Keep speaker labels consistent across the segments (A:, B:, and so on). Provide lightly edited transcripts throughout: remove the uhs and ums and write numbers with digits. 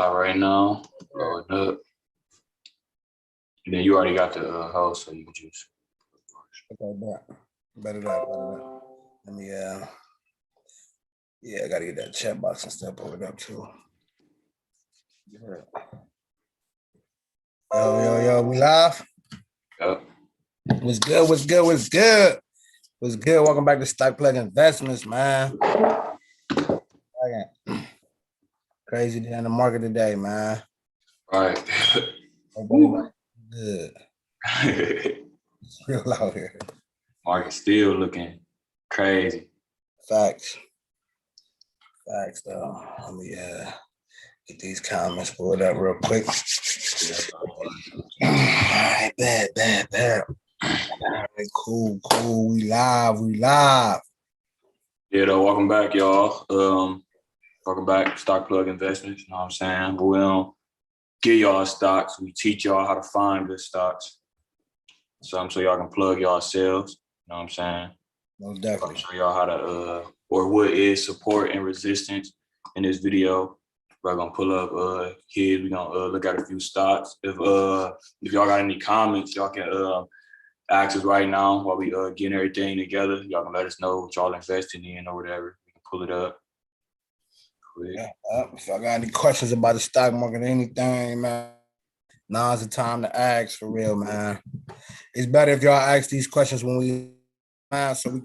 A: Start right now. Loading up. And then you already got the host, so you can just.
B: Okay, better that. Let me yeah, I gotta get that chat box and stuff over up too. Yo, we live?
A: Yep.
B: What's good? Welcome back to Stock Plug Investments, man. Crazy day in the market today, man.
A: Right.
B: Good. It's real out here.
A: Market still looking crazy.
B: Facts, though. Let me get these comments pulled up real quick. All right, bad. All right, cool. We live.
A: Yeah, though, welcome back, y'all. Welcome back to Stock Plug Investments. You know what I'm saying? We don't give y'all stocks. We teach y'all how to find good stocks. So y'all can plug yourselves. You know what I'm saying?
B: Most definitely.
A: I'll show y'all how to or what is support and resistance in this video. We're gonna pull up here. We're gonna look at a few stocks. If y'all got any comments, y'all can ask us right now while we getting everything together. Y'all can let us know what y'all investing in or whatever. We can pull it up. Quick.
B: Yeah, if y'all got any questions about the stock market, anything, man, now's the time to ask for real, man. It's better if y'all ask these questions when we so we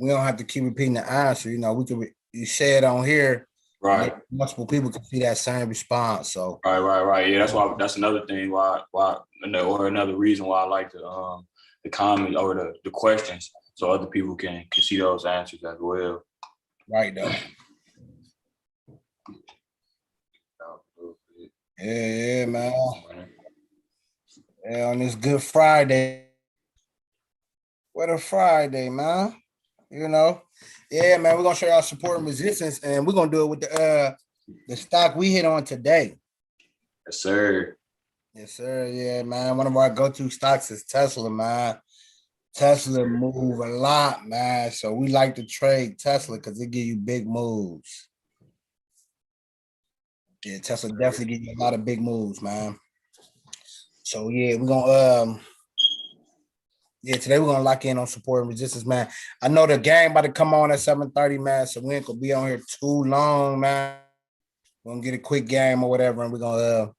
B: don't have to keep repeating the answer. You know, you say it on here,
A: right?
B: Multiple people can see that same response. So
A: right. Yeah, that's another thing why or another reason why I like the comment or the questions, so other people can see those answers as well.
B: Right though. Yeah, man. Yeah, on this Good Friday. What a Friday, man. You know? Yeah, man, we're gonna show y'all support and resistance, and we're gonna do it with the stock we hit on today.
A: Yes, sir.
B: Yeah, man. One of our go-to stocks is Tesla, man. Tesla move a lot, man. So we like to trade Tesla because it give you big moves. Yeah, Tesla definitely give you a lot of big moves, man. So yeah, we're gonna today we're gonna lock in on support and resistance, man. I know the game about to come on at 7:30, man. So we ain't gonna be on here too long, man. We're gonna get a quick game or whatever, and we're gonna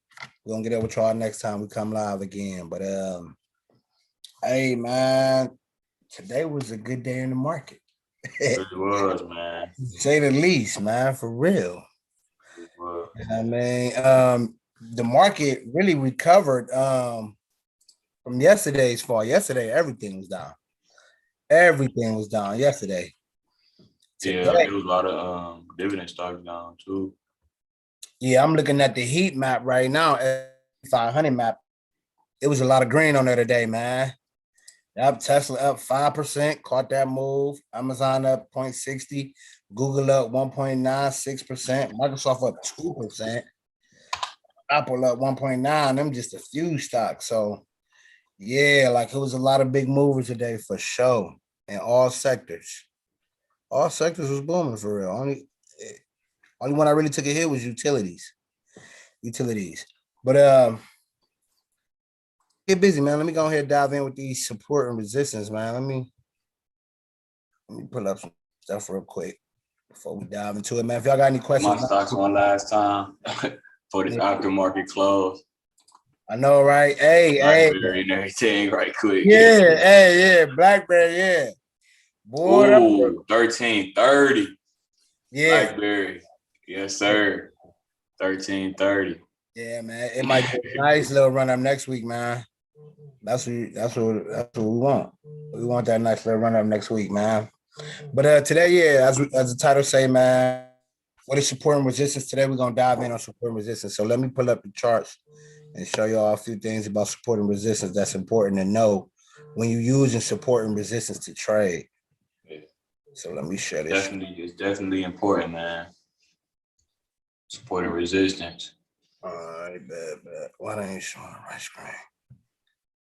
B: get up with y'all next time we come live again. But hey, man, today was a good day in the market.
A: It was, man.
B: Say the least, man, for real.
A: It was.
B: I mean, the market really recovered from yesterday's fall. Yesterday, everything was down. Everything was down yesterday.
A: Today, yeah, there was a lot of dividend stocks down too.
B: Yeah, I'm looking at the heat map right now, 500 map. It was a lot of green on there today, man. Yep, Tesla up 5%, caught that move. Amazon up 0.60, Google up 1.96%, Microsoft up 2%, Apple up 1.9. Them just a few stocks. So yeah, like it was a lot of big movers today for sure in all sectors. All sectors was booming for real. Only one I really took a hit was utilities. But get busy, man. Let me go ahead and dive in with these support and resistance, man. Let me pull up some stuff real quick before we dive into it, man. If y'all got any questions,
A: my stocks one last time for this aftermarket close.
B: I know, right? Hey,
A: BlackBerry and everything, right quick.
B: Yeah, BlackBerry, yeah.
A: Boy, ooh, 1330.
B: Yeah,
A: BlackBerry, yes, sir. 1330.
B: Yeah, man. It might be a nice little run up next week, man. That's what we want. We want that nice little run up next week, man. But today, yeah, as the title say, man, what is support and resistance? Today we're gonna dive in on support and resistance. So let me pull up the charts and show y'all a few things about support and resistance that's important to know when you're using support and resistance to trade. Yeah. So let me share this.
A: It's definitely important, man. Support and resistance.
B: All right, bad. Why ain't showing the right screen?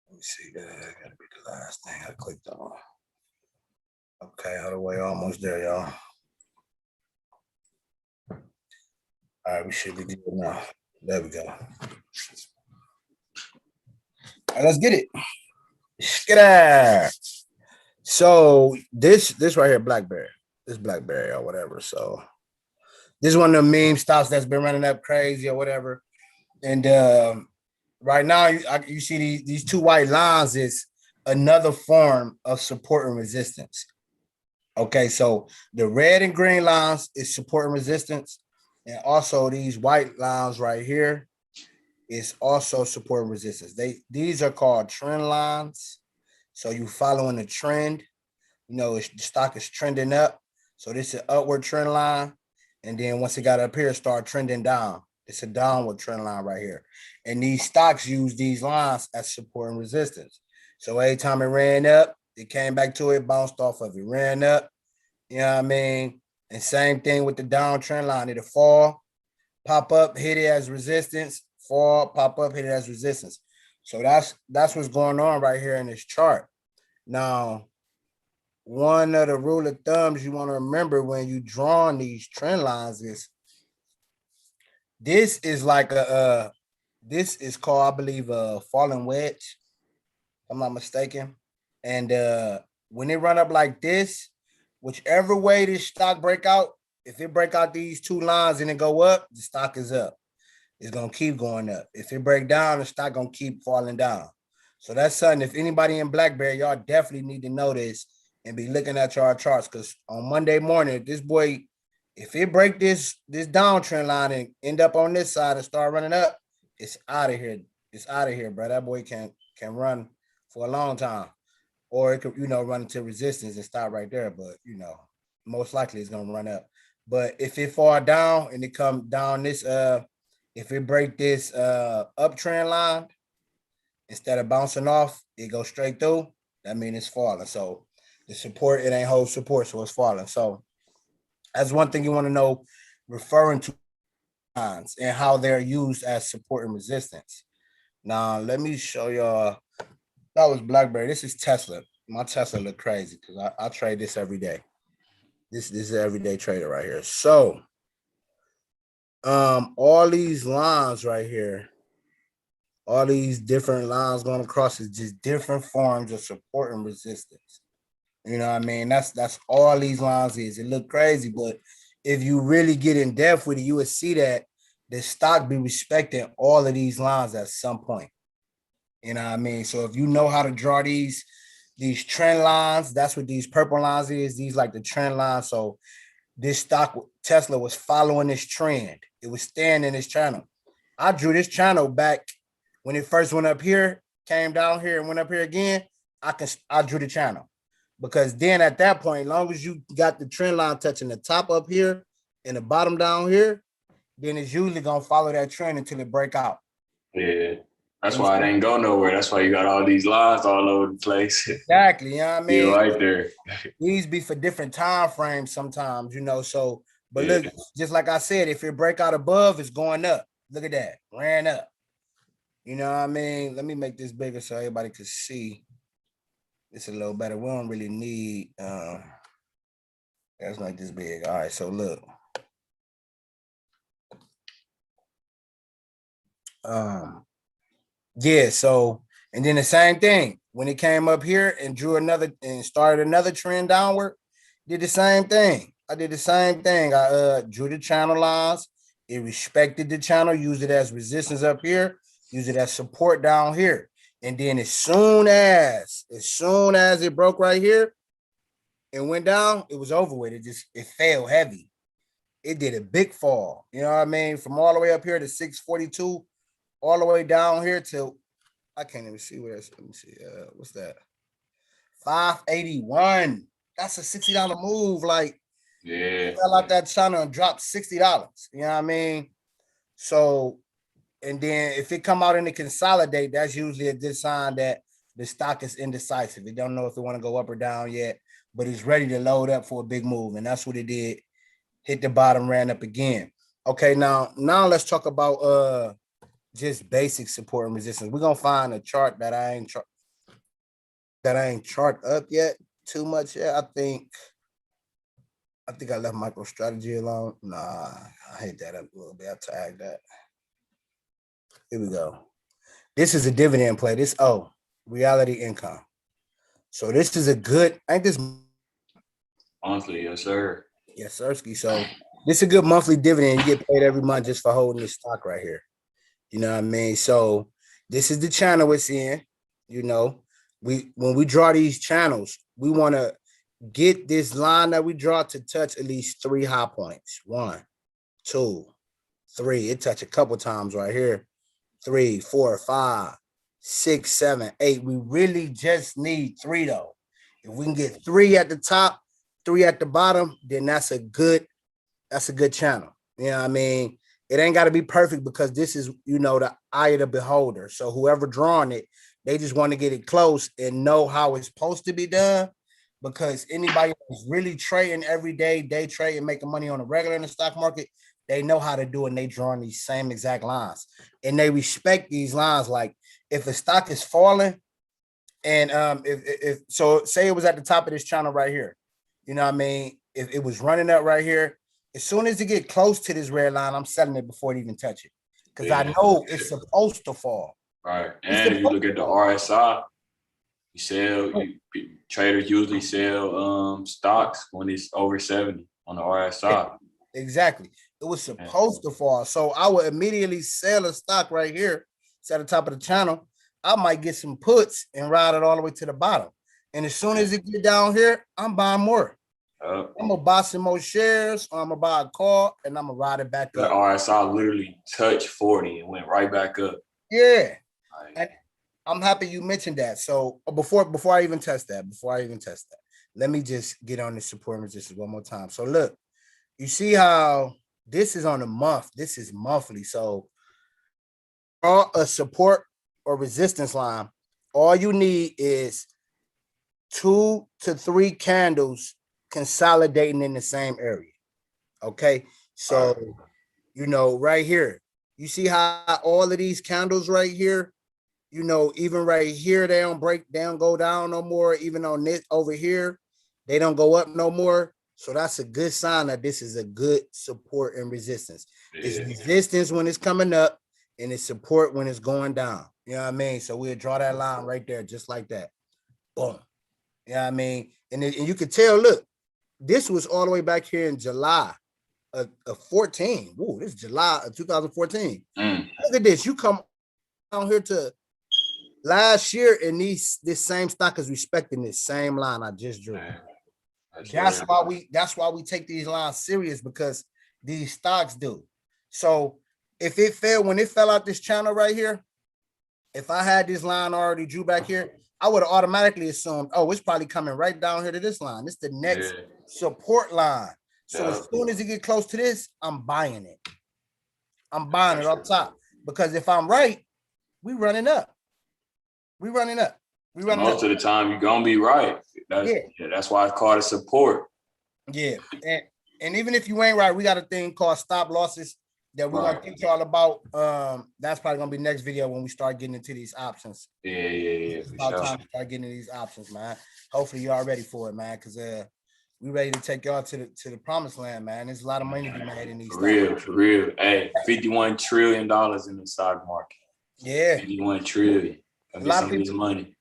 B: Let me see that. Gotta be the last thing I clicked on. Okay, all the way almost there, y'all. All right, we should be good now. There we go. All right, let's get it. Get out. So this right here, BlackBerry. This BlackBerry or whatever. So this is one of the meme stocks that's been running up crazy or whatever. And right now, you see these two white lines is another form of support and resistance. Okay, so the red and green lines is support and resistance, and also these white lines right here is also support and resistance. These are called trend lines. So you following the trend. You know, the stock is trending up. So this is an upward trend line, and then once it got up here, start trending down. It's a downward trend line right here. And these stocks use these lines as support and resistance. So every time it ran up, it came back to it, bounced off of it, ran up. You know what I mean? And same thing with the downtrend line. It'll fall, pop up, hit it as resistance, fall, pop up, hit it as resistance. So that's what's going on right here in this chart. Now, one of the rule of thumbs you want to remember when you draw on these trend lines is this is like this is called, I believe, a falling wedge, if I'm not mistaken. And when it run up like this, whichever way this stock break out, if it break out these two lines and it go up, the stock is up. It's gonna keep going up. If it break down, the stock gonna keep falling down. So that's something. If anybody in BlackBerry, y'all definitely need to know this and be looking at your charts. Because on Monday morning, this boy, if it break this downtrend line and end up on this side and start running up, it's out of here. It's out of here, bro. That boy can run for a long time, or it could, run into resistance and stop right there. But most likely it's gonna run up. But if it fall down and it come down this, if it break this uptrend line, instead of bouncing off, it goes straight through. That means it's falling. So the support, it ain't hold support, so it's falling. So that's one thing you want to know, referring to lines and how they're used as support and resistance. Now let me show y'all. That was BlackBerry. This is Tesla. My Tesla look crazy because I trade this every day. This is an everyday trader right here. So all these lines right here, all these different lines going across is just different forms of support and resistance. You know what I mean? That's all these lines is. It look crazy, but if you really get in depth with it, you would see that the stock be respecting all of these lines at some point. You know what I mean? So if you know how to draw these trend lines, that's what these purple lines is. These like the trend lines. So this stock, Tesla, was following this trend. It was staying in this channel. I drew this channel back when it first went up here, came down here and went up here again. I drew the channel because then at that point, as long as you got the trend line touching the top up here and the bottom down here, then it's usually gonna follow that trend until it break out.
A: Yeah. That's why it ain't go nowhere. That's why you got all these lines all over the place.
B: Exactly. You know what I mean?
A: You're right there.
B: These be for different time frames sometimes, So, but
A: Yeah.
B: look, just like I said, if it break out above, it's going up. Look at that. Ran up. You know what I mean? Let me make this bigger so everybody can see. It's a little better. We don't really need that's not this big. All right, so look. Yeah, so and then the same thing when it came up here and drew another and started another trend downward, did the same thing. I did the same thing. I drew the channel lines. It respected the channel, used it as resistance up here, used it as support down here. And then as soon as it broke right here and went down, it was over with. It fell heavy. It did a big fall. You know what I mean? From all the way up here to 642, all the way down here to I can't even see where that's. Let me see. What's that? 581. That's a $60 move. Like,
A: Yeah.
B: fell out that channel and dropped $60. You know what I mean? So, and then if it come out and it consolidate, that's usually a good sign that the stock is indecisive. It don't know if it want to go up or down yet, but it's ready to load up for a big move, and that's what it did. Hit the bottom, ran up again. Okay, now let's talk about just basic support and resistance. We're gonna find a chart that I ain't chart up yet too much yet. I think I left MicroStrategy alone. Nah, I hate that up a little bit. I tagged that. Here we go. This is a dividend play. Reality income. So this is a good, ain't this
A: Monthly, yes, sir.
B: yes, Sirski. So this is a good monthly dividend. You get paid every month just for holding this stock right here. You know what I mean? So this is the channel it's in. You know, when we draw these channels, we want to get this line that we draw to touch at least 3 high points. 1, 2, 3. It touch a couple times right here. 3, 4, 5, 6, 7, 8. We really just need 3 though. If we can get 3 at the top, 3 at the bottom, then that's a good channel. You know what I mean? It ain't got to be perfect because this is, the eye of the beholder. So whoever drawing it, they just want to get it close and know how it's supposed to be done. Because anybody who's really trading every day, day trade and making money on a regular in the stock market, they know how to do it and they drawing these same exact lines. And they respect these lines. Like if a stock is falling, and if so say it was at the top of this channel right here, you know what I mean? If it was running up right here, as soon as it get close to this red line, I'm selling it before it even touch it. Because I know it's supposed to fall.
A: Right. And if you look at the RSI, traders usually sell stocks when it's over 70 on the RSI.
B: Exactly. It was supposed to fall. So I would immediately sell a stock right here. It's at the top of the channel. I might get some puts and ride it all the way to the bottom. And as soon as it get down here, I'm buying more. I'm gonna buy some more shares, or I'm gonna buy a call, and I'm gonna ride it back up.
A: The RSI literally touched 40 and went right back up.
B: Yeah, and I'm happy you mentioned that. So before I even test that, let me just get on the support and resistance one more time. So look, you see how this is on a month. This is monthly. So draw a support or resistance line. All you need is 2 to 3 candles consolidating in the same area. Okay. So, right here, you see how all of these candles right here, even right here, they don't break down, go down no more. Even on this over here, they don't go up no more. So that's a good sign that this is a good support and resistance. It's resistance when it's coming up and it's support when it's going down. You know what I mean? So we'll draw that line right there, just like that. Boom. You know what I mean? And you can tell, look, this was all the way back here in July of 14. Ooh, this is July of 2014. Look at this. You come down here to last year, and this same stock is respecting this same line I just drew. That's why we take these lines serious, because these stocks do. So if it fell, when it fell out this channel right here, if I had this line already drew back here, I would have automatically assumed, oh, it's probably coming right down here to this line. It's the next support line. So as soon as it get close to this, I'm buying it. I'm buying it up top, because if I'm right, we running up.
A: Most of the time, you're gonna be right. That's why it's called a support.
B: Yeah, and even if you ain't right, we got a thing called stop losses that we're gonna teach y'all about. That's probably gonna be next video when we start getting into these options.
A: Yeah.
B: It's about time to start getting into these options, man. Hopefully y'all ready for it, man, because we ready to take y'all to the promised land, man. There's a lot of money to be made in these.
A: For real. Hey, $51 trillion in the stock market.
B: Yeah,
A: 51 trillion. A lot of people money.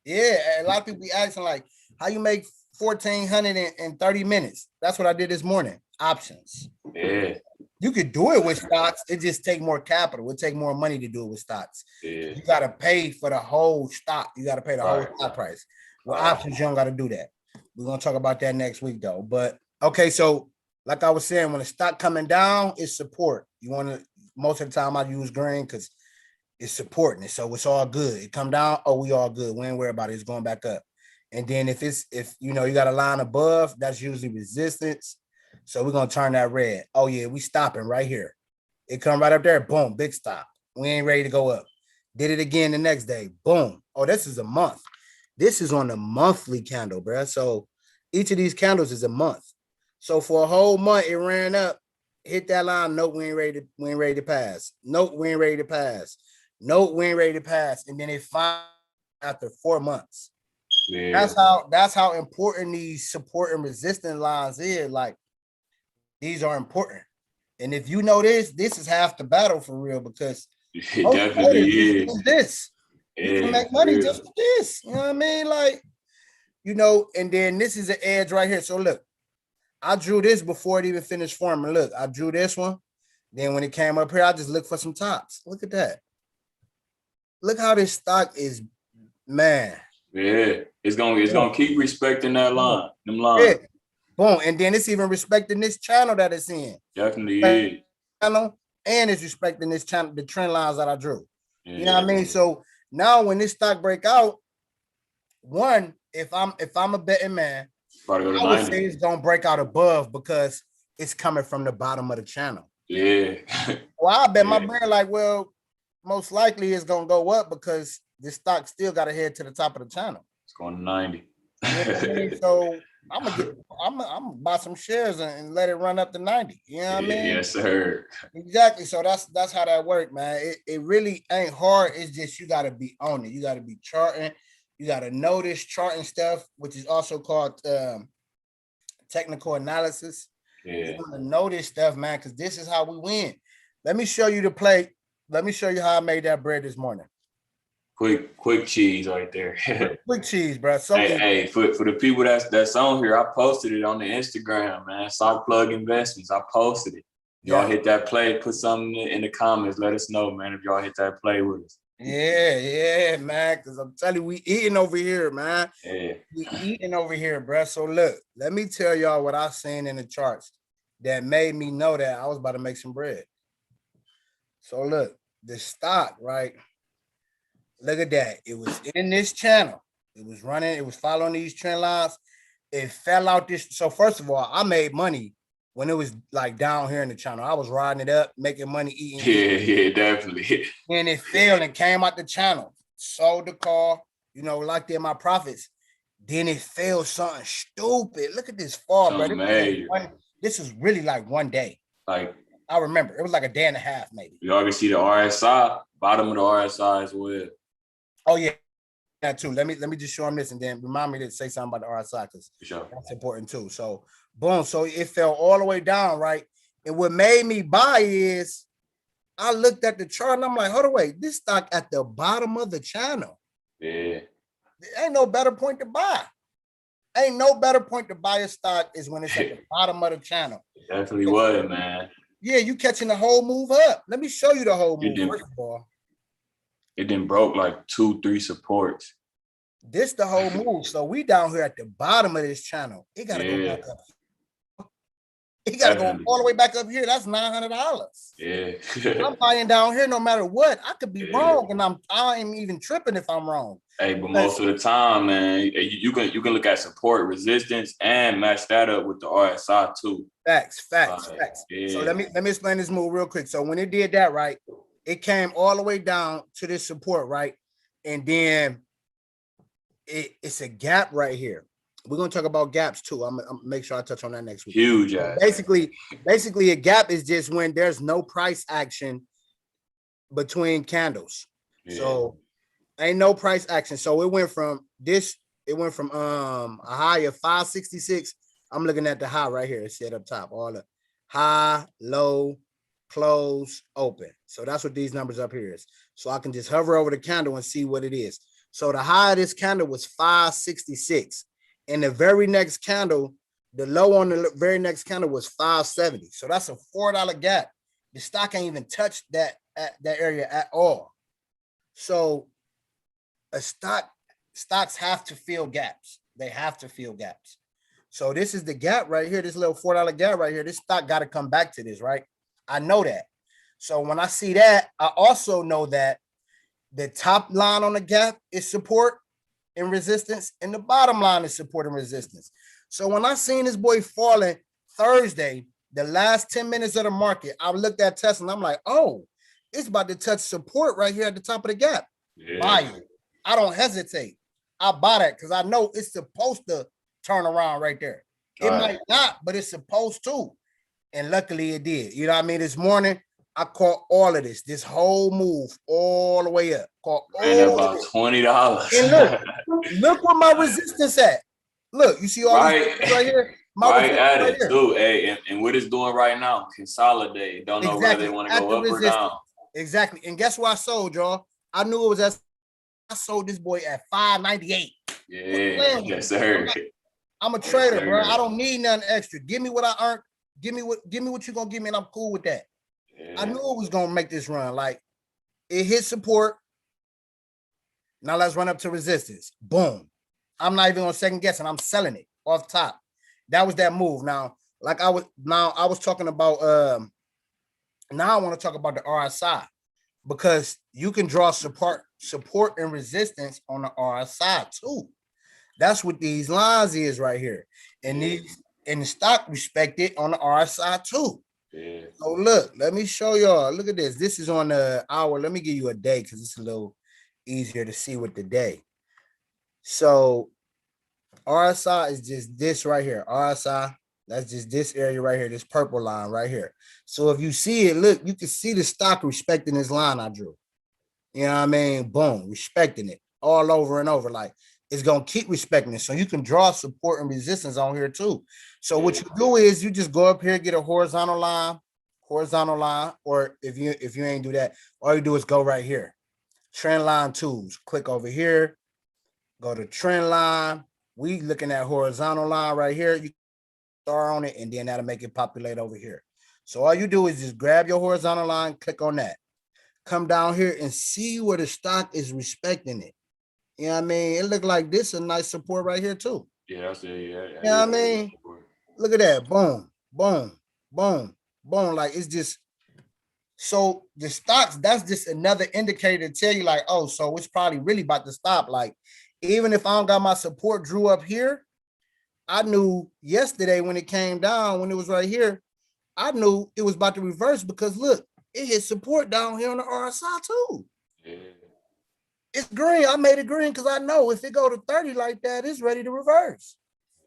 B: Yeah, a lot of people be asking like, how you make 1,400 in 30 minutes? That's what I did this morning. Options.
A: Yeah.
B: You could do it with stocks. It just take more capital. It take more money to do it with stocks.
A: Yeah.
B: You got to pay for the whole stock. You got to pay the whole stock price. With options, you don't got to do that. We're going to talk about that next week though. But okay, so like I was saying, when the stock coming down, it's support. You want to, most of the time I use green because it's supporting it. So it's all good. It come down, oh, we all good. We ain't worried about it. It's going back up. And then if you got a line above, that's usually resistance. So we're going to turn that red. Oh yeah, we stopping right here. It come right up there. Boom, big stop. We ain't ready to go up. Did it again the next day. Boom. Oh, this is a month. This is on the monthly candle, bro. So each of these candles is a month. So for a whole month, it ran up, hit that line. Nope, we ain't ready to pass. Nope, we ain't ready to pass. Nope, we ain't ready to pass. And then it finally after 4 months. Yeah. That's how important these support and resistance lines is. Like, these are important. And if you know this is half the battle for real, because
A: It
B: Most
A: definitely
B: players just
A: is.
B: use this. You can
A: Yeah,
B: make
A: for
B: money
A: real.
B: just with this. You know what I mean? Like, and then this is an edge right here. So look, I drew this before it even finished forming. Look, I drew this one. Then when it came up here, I just looked for some tops. Look at that. Look how this stock is, man.
A: Yeah, it's gonna keep respecting that line, them
B: Yeah.
A: lines.
B: Boom. And then it's even respecting this channel that it's in.
A: Definitely is.
B: Channel, and it's respecting this channel, the trend lines that I drew.
A: Yeah.
B: You know what I mean? So now when this stock break out, one, if I'm a betting man,
A: Probably go to
B: I would say
A: 90.
B: it's gonna break out above because it's coming from the bottom of the channel.
A: Yeah.
B: Well, I bet my
A: Yeah.
B: brain like, well, most likely it's gonna go up because this stock still got to head to the top of the channel.
A: It's going to 90.
B: You know what I mean? So I'm gonna buy some shares and let it run up to 90. You know what I mean?
A: Yes, sir.
B: Exactly. So that's how that works, man. It really ain't hard. It's just you gotta be on it. You gotta be charting. You gotta know this charting stuff, which is also called technical analysis.
A: Yeah.
B: You want to know this stuff, man, because this is how we win. Let me show you the play. Let me show you how I made that bread this morning.
A: Quick cheese right there.
B: Quick cheese, bro. So
A: hey, for the people that's on here, I posted it on the Instagram, man. Sock Plug Investments. I posted it. Y'all hit that play, put something in the comments. Let us know, man, if y'all hit that play with us.
B: Yeah, man. Because I'm telling you, we eating over here, man.
A: Yeah.
B: We eating over here, bro. So look, let me tell y'all what I seen in the charts that made me know that I was about to make some bread. So look, the stock, right? Look at that. It was in this channel. It was running. It was following these trend lines. It fell out this. So first of all, I made money when it was like down here in the channel. I was riding it up, making money, eating.
A: Yeah, definitely.
B: And it failed and came out the channel. Sold the call, locked in my profits. Then it failed something stupid. Look at this fall, bro. This is really like one day.
A: Like
B: I remember. It was like a day and a half, maybe.
A: Y'all can see the RSI, bottom of the RSI as well.
B: Oh, yeah. That too. Let me just show them this and then remind me to say something about the RSI because that's important too. So boom. So it fell all the way down, right? And what made me buy is I looked at the chart and I'm like, hold on, wait, this stock at the bottom of the channel.
A: Yeah.
B: There ain't no better point to buy. Ain't no better point to buy a stock is when it's at the bottom of the channel.
A: It definitely was, man.
B: Yeah, you catching the whole move up. Let me show you the whole move. First of all,
A: it then broke like 2-3 supports.
B: This the whole move. So we down here at the bottom of this channel. It gotta go back up. It gotta go all the way back up here. That's $900.
A: Yeah.
B: I'm buying down here no matter what. I could be wrong, and I ain't even tripping if I'm wrong.
A: Hey, but most of the time, man, you can look at support, resistance, and match that up with the RSI too.
B: Facts. Yeah. So let me explain this move real quick. So when it did that, right, it came all the way down to this support, right, and then it's a gap right here. We're gonna talk about gaps too. I'm gonna make sure I touch on that next week.
A: Huge.
B: Basically, a gap is just when there's no price action between candles. Yeah. So ain't no price action. So it went from a high of 566. I'm looking at the high right here. It's set up top. All the high, low, close, open. So that's what these numbers up here is. So I can just hover over the candle and see what it is. So the high of this candle was 566. And the very next candle, the low on the very next candle was 570. So that's a $4 gap. The stock ain't even touched that area at all. So stocks have to fill gaps. They have to fill gaps. So this is the gap right here, this little $4 gap right here. This stock got to come back to this, right? I know that. So when I see that, I also know that the top line on the gap is support and resistance, and the bottom line is support and resistance. So when I seen this boy falling Thursday, the last 10 minutes of the market, I looked at Tesla and I'm like, oh, it's about to touch support right here at the top of the gap. Yeah. Buy it. I don't hesitate. I buy that because I know it's supposed to turn around right there. It might not, but it's supposed to. And luckily it did. You know what I mean? This morning, I caught all of this whole move all the way up. Caught all
A: about $20.
B: And look where my resistance at. Look, you see all these right here?
A: Right at it too. Hey, and what it's doing right now, consolidate. Don't know whether they want to go up or down.
B: Exactly. And guess what I sold, y'all? I knew it was at, I sold this boy at 598.
A: Yeah, yes, sir.
B: I'm a
A: Yes,
B: trader,
A: sir.
B: bro. I don't need nothing extra. Give me what I earned. Give me what you're gonna give me, and I'm cool with that. I knew it was gonna make this run. Like it hit support. Now let's run up to resistance. Boom. I'm not even on second guessing. I'm selling it off top. That was that move. Now, I was talking about now I want to talk about the RSI because you can draw support and resistance on the RSI too. That's what these lines is right here. And these in the stock respected on the RSI too.
A: Yeah.
B: So look, let me show y'all. Look at this. This is on the hour. Let me give you a day because it's a little easier to see with the day. So RSI is just this right here. RSI, that's just this area right here, this purple line right here. So if you see it, look, you can see the stock respecting this line I drew. You know what I mean? Boom, respecting it all over and over. Like it's gonna keep respecting it. So you can draw support and resistance on here too. So what you do is you just go up here, get a horizontal line, or if you ain't do that, all you do is go right here. Trend line tools. Click over here, go to trend line. We looking at horizontal line right here. You start on it, and then that'll make it populate over here. So all you do is just grab your horizontal line, click on that. Come down here and see where the stock is respecting it. You know what I mean? It look like this a nice support right here too.
A: Yeah, that's it. Yeah,
B: You know what I mean? Look at that. Boom, boom, boom, boom. Like it's just so the stocks, that's just another indicator to tell you, like, oh, so it's probably really about to stop. Like, even if I don't got my support drew up here, I knew yesterday when it came down, when it was right here, I knew it was about to reverse because look, it hit support down here on the RSI too.
A: Yeah.
B: It's green. I made it green because I know if it go to 30 like that, it's ready to reverse.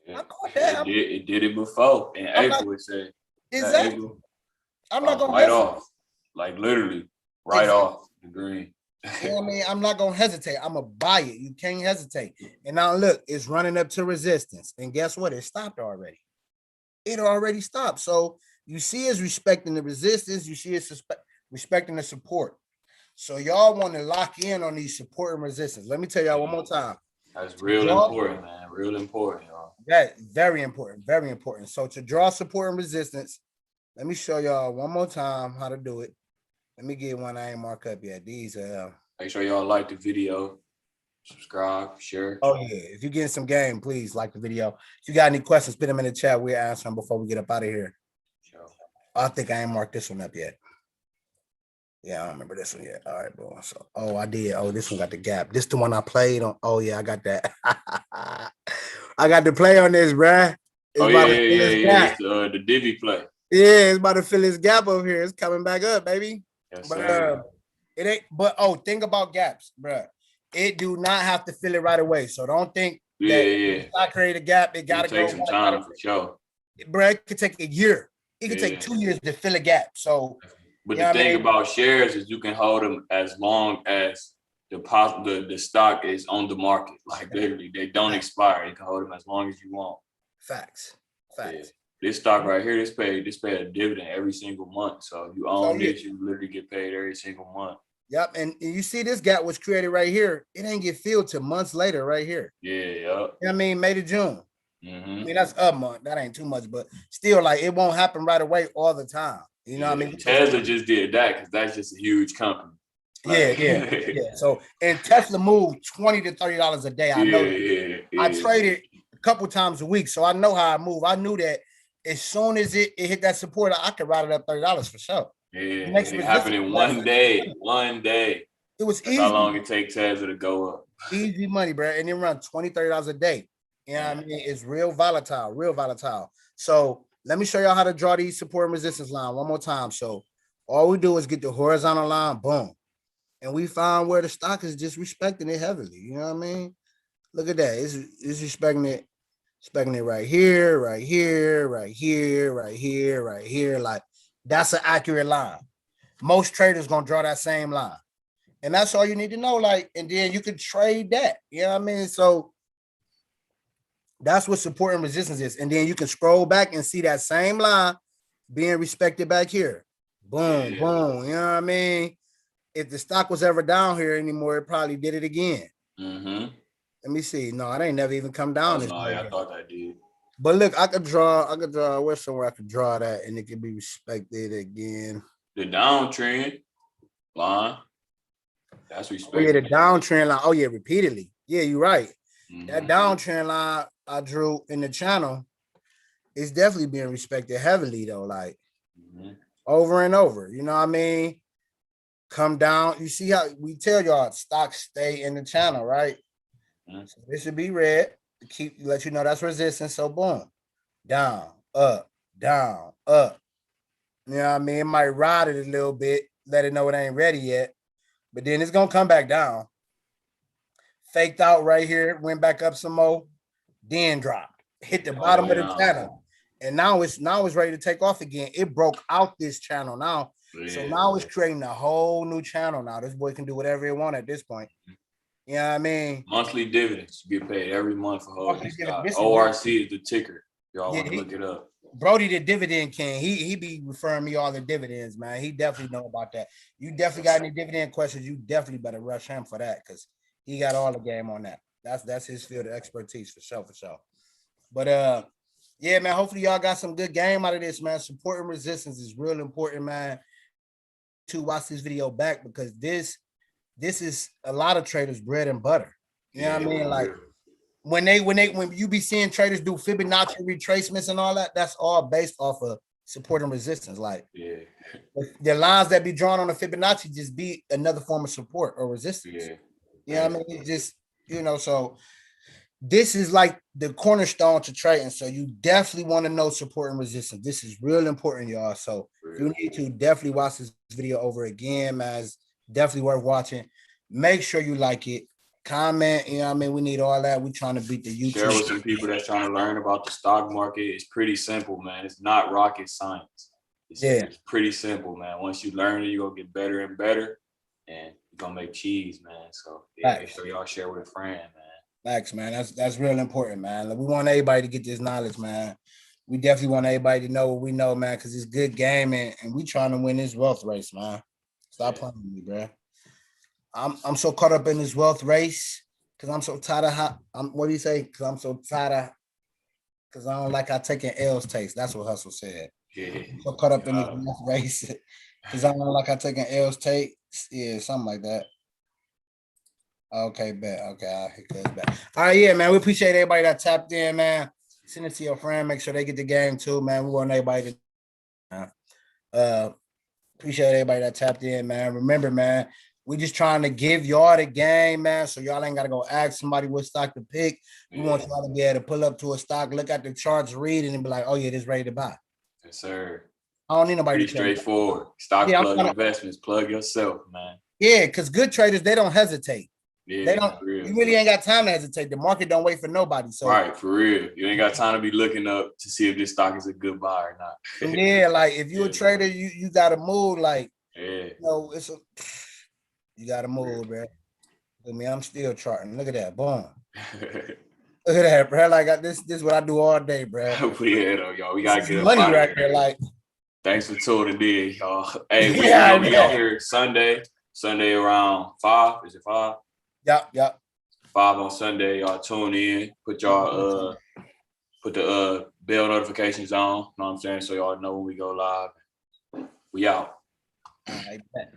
A: Yeah.
B: I caught that.
A: It did it before in April. It said
B: Exactly.
A: April,
B: I'm not gonna
A: right off, like literally right off the green.
B: You know what I mean? I'm not gonna hesitate. I'm gonna buy it. You can't hesitate. And now look, it's running up to resistance. And guess what? It stopped already. It already stopped. So you see it's respecting the resistance. You see it's respecting the support. So y'all want to lock in on these support and resistance. Let me tell y'all one more time.
A: That's real important, man. Real important, y'all.
B: That very important, very important. So to draw support and resistance, let me show y'all one more time how to do it. Let me get one I ain't marked up yet. These
A: make sure y'all like the video, subscribe, share.
B: Oh yeah, if you're getting some game, please like the video. If you got any questions, put them in the chat. We'll answer them before we get up out of here.
A: Sure.
B: I think I ain't marked this one up yet. Yeah, I don't remember this one yet. All right, boy. So, I did. Oh, this one got the gap. This the one I played on. Oh yeah, I got that. I got to play on this, bruh.
A: It's the divvy play.
B: Yeah, it's about to fill this gap over here. It's coming back up, baby.
A: Yes,
B: but
A: sir.
B: It ain't. But think about gaps, bruh. It do not have to fill it right away. So don't think that I create a gap. It gotta
A: take some time for sure.
B: Bruh, it could take a year. It could take 2 years to fill a gap. So,
A: but the thing about shares is you can hold them as long as the stock is on the market. Like literally, they don't expire. You can hold them as long as you want.
B: Facts.
A: Yeah. This stock right here, this pay a dividend every single month. So if you own this, you literally get paid every single month.
B: Yep, and you see this gap was created right here. It ain't get filled till months later, right here.
A: Yeah, yep.
B: You know what I mean? May to June.
A: Mm-hmm.
B: I mean, that's a month. That ain't too much, but still, like, it won't happen right away all the time. You know what I mean?
A: Tesla just did that because that's just a huge company.
B: Like, yeah. So, and Tesla moved $20 to $30 a day. I know. I traded a couple times a week, so I know how I move. I knew that as soon as it hit that support, I could ride it up $30 for sure.
A: Yeah, it happened in one day. One day.
B: It was
A: easy. How long it takes Tesla to go up?
B: Easy money, bro. And it run $20, $30 a day. You know what I mean? It's real volatile. So let me show y'all how to draw these support and resistance line one more time. So all we do is get the horizontal line, boom. And we find where the stock is just respecting it heavily. You know what I mean? Look at that. It's respecting it right here, right here, right here, right here, right here. Like, that's an accurate line. Most traders gonna draw that same line. And that's all you need to know. Like, and then you can trade that. You know what I mean? So that's what support and resistance is. And then you can scroll back and see that same line being respected back here. Boom, boom. You know what I mean? if the stock was ever down here anymore, it probably did it again.
A: Mm-hmm.
B: Let me see. No, it ain't never even come
A: Oh
B: down this
A: no,
B: way
A: yeah, I
B: yet.
A: thought I did.
B: But look, I could draw. Where's somewhere I could draw that, and it could be respected again.
A: The downtrend line, that's
B: Oh yeah, the
A: respected.
B: downtrend line. Oh yeah, repeatedly. Yeah, you're right. That
A: Mm-hmm.
B: downtrend line I drew in the channel is definitely being respected heavily though, like
A: Mm-hmm.
B: over and over. You know what I mean? Come down. You see how we tell y'all stocks stay in the channel, right?
A: Mm-hmm.
B: So this should be red to keep let you know that's resistance. So boom, down, up, down, up. You know what I mean? It might ride it a little bit, let it know it ain't ready yet, but then it's gonna come back down. Faked out right here, went back up some more, then dropped, hit the
A: All the
B: bottom
A: way
B: of the
A: down.
B: channel, and now it's ready to take off again. It broke out this channel now, so
A: Yeah.
B: now it's creating a whole new channel. Now this boy can do whatever he want at this point. You know what I mean?
A: Monthly dividends you get paid every month for holding
B: Monthly
A: this
B: dividend.
A: stock.
B: This is
A: ORC is the ticker. Y'all
B: yeah,
A: want to look it up.
B: Brody the dividend king. He be referring me all the dividends, man. He definitely know about that. You definitely got any dividend questions? You definitely better rush him for that because he got all the game on that. That's his field of expertise for sure. But yeah, man. Hopefully y'all got some good game out of this, man. Support and resistance is real important, man. To watch this video back because this is a lot of traders' bread and butter. You know what I mean? Like when you be seeing traders do Fibonacci retracements and all that, that's all based off of support and resistance. Like
A: Yeah.
B: the lines that be drawn on the Fibonacci just be another form of support or resistance.
A: Yeah.
B: You know what I mean? It's just, so this is like the cornerstone to trading. So you definitely want to know support and resistance. This is real important, y'all. So you need to definitely watch this video over again, man. It's definitely worth watching. Make sure you like it. Comment, you know what I mean? We need all that. We trying to beat the YouTube.
A: Share with some people that's trying to learn about the stock market. It's pretty simple, man. It's not rocket science. It's pretty simple, man. Once you learn it, you're gonna get better and better, and you're gonna make cheese, man. So yeah, make sure y'all share with a friend, man.
B: Facts, man. That's real important, man. Like, we want everybody to get this knowledge, man. We definitely want everybody to know what we know, man, because it's good game and we trying to win this wealth race, man. Stop playing with me, bro. I'm so caught up in this wealth race because I'm so tired of what do you say? Because I'm so tired of because I don't like how taking L's taste. That's what Hustle said.
A: Yeah.
B: I'm so caught up in this wealth race because I don't like how taking L's take. Yeah, something like that. Okay, bet. Okay, I'll hit cuz back. All right, yeah, man. We appreciate everybody that tapped in, man. Send it to your friend. Make sure they get the game too, man. We want everybody to appreciate everybody that tapped in, man. Remember, man, we just trying to give y'all the game, man. So y'all ain't gotta go ask somebody what stock to pick. We want y'all to be able to pull up to a stock, look at the charts, read it, and be like, oh yeah, this ready to buy.
A: Yes, sir.
B: I don't need nobody
A: Pretty
B: to tell me.
A: straightforward. Stock plug investments, plug yourself, man.
B: Yeah, because good traders, they don't hesitate.
A: Yeah,
B: they don't. You really ain't got time to hesitate. The market don't wait for nobody. So
A: right, for real. You ain't got time to be looking up to see if this stock is a good buy or not.
B: Yeah, like if you're a trader, you gotta move. Like, it's you gotta move, bro. I mean, I'm still charting. Look at that, boom. Look at that, bro. Like this is what I do all day, bro.
A: Yeah, though, y'all. We gotta get
B: money right there. Like,
A: thanks for tuning in, y'all. Hey, we out here Sunday around 5. Is it 5?
B: Yep.
A: 5 on Sunday. Y'all tune in. Put y'all put the bell notifications on. Know what I'm saying? So y'all know when we go live. We out.
B: All right, bet.